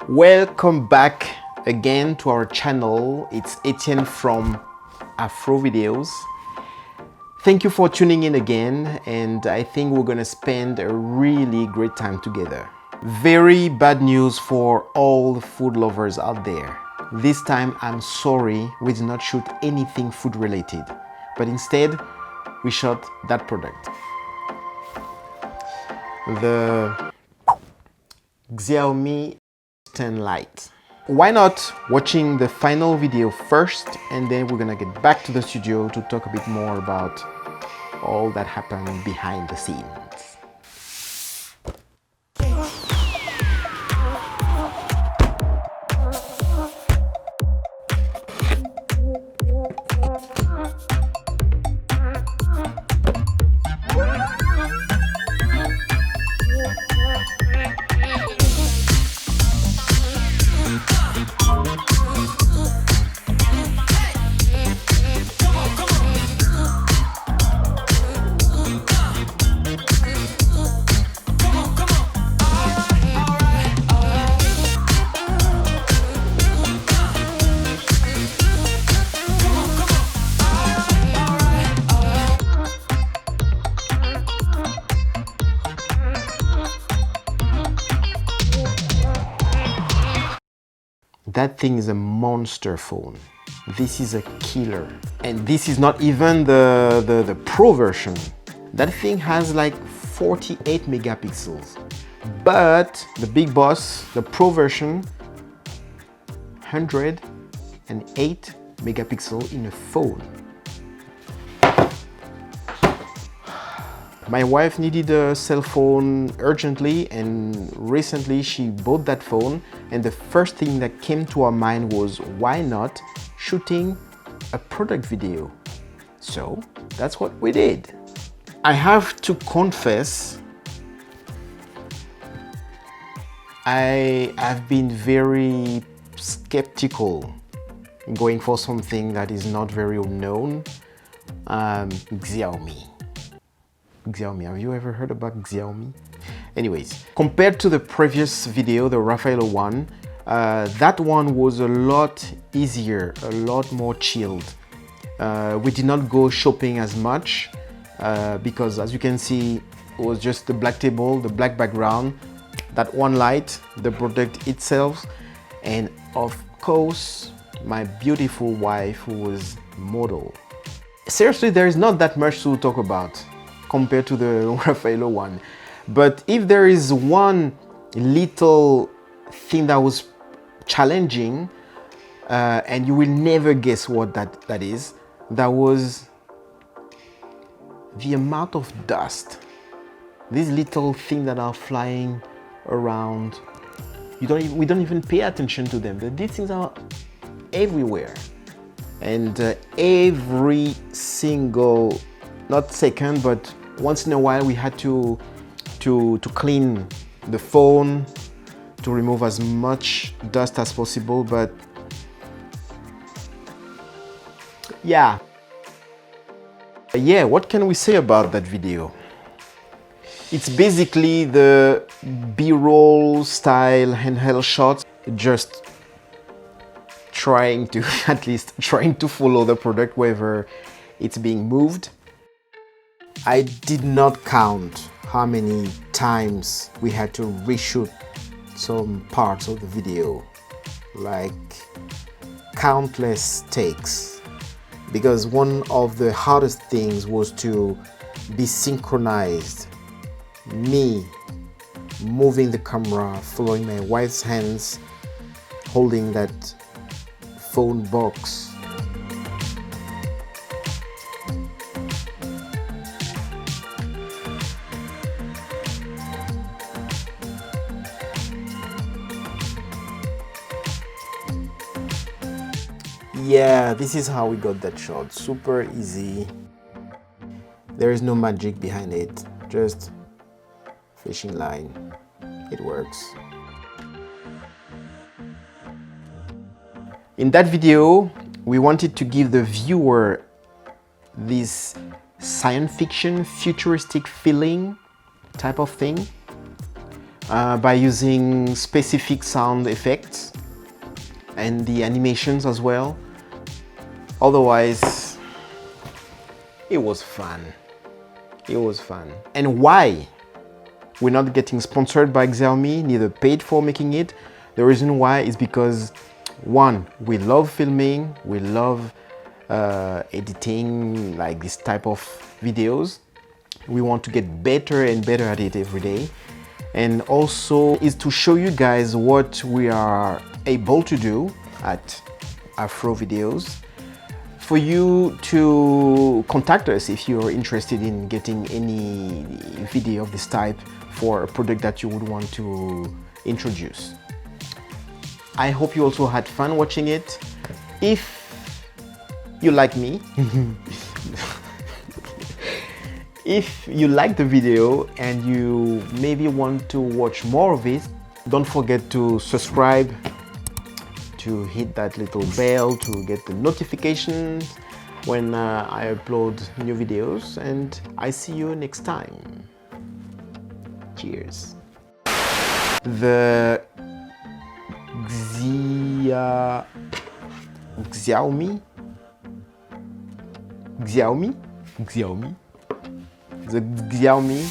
Welcome back again to our channel. It's Etienne from Afro Videos. Thank you for tuning in again, and I think we're gonna spend a really great time together. Very bad news for all the food lovers out there. This time, I'm sorry, we did not shoot anything food related, but instead, we shot that product. The Xiaomi 10 Lite. Why not watching the final video first, and then we're gonna get back to the studio to talk a bit more about all that happened behind the scenes. That thing is a monster phone. This is a killer. And this is not even the Pro version. That thing has like 48 megapixels. But the big boss, the Pro version, 108 megapixels in a phone. My wife needed a cell phone urgently, and recently she bought that phone, and the first thing that came to our mind was, why not shooting a product video? So that's what we did. I have to confess, I have been very skeptical going for something that is not very known. Xiaomi, have you ever heard about Xiaomi? Anyways, compared to the previous video, the Raffaello one, that one was a lot easier, a lot more chilled. We did not go shopping as much because, as you can see, it was just the black table, the black background, that one light, the product itself, and of course, my beautiful wife who was model. Seriously, there is not that much to talk about compared to the Raffaello one. But if there is one little thing that was challenging, and you will never guess what that is, that was the amount of dust. These little things that are flying around, we don't even pay attention to them. But these things are everywhere. And every single, not second, but once in a while we had to clean the phone, to remove as much dust as possible. But yeah, what can we say about that video? It's basically the B-roll style handheld shots, just trying to follow the product wherever it's being moved. I did not count how many times we had to reshoot some parts of the video, like countless takes, because one of the hardest things was to be synchronized. Me moving the camera, following my wife's hands, holding that phone box. Yeah, this is how we got that shot. Super easy. There is no magic behind it. Just fishing line. It works. In that video, we wanted to give the viewer this science fiction, futuristic feeling type of thing. by using specific sound effects and the animations as well. Otherwise, it was fun. It was fun. And why we're not getting sponsored by Xiaomi, neither paid for making it? The reason why is because, one, we love filming, we love editing like this type of videos. We want to get better and better at it every day. And also is to show you guys what we are able to do at Afro Videos. For you to contact us if you're interested in getting any video of this type for a product that you would want to introduce. I hope you also had fun watching it. If you like me, if you like the video and you maybe want to watch more of it, don't forget to subscribe, to hit that little bell to get the notifications when I upload new videos, and I see you next time. Cheers. The Xiaomi? The Xiaomi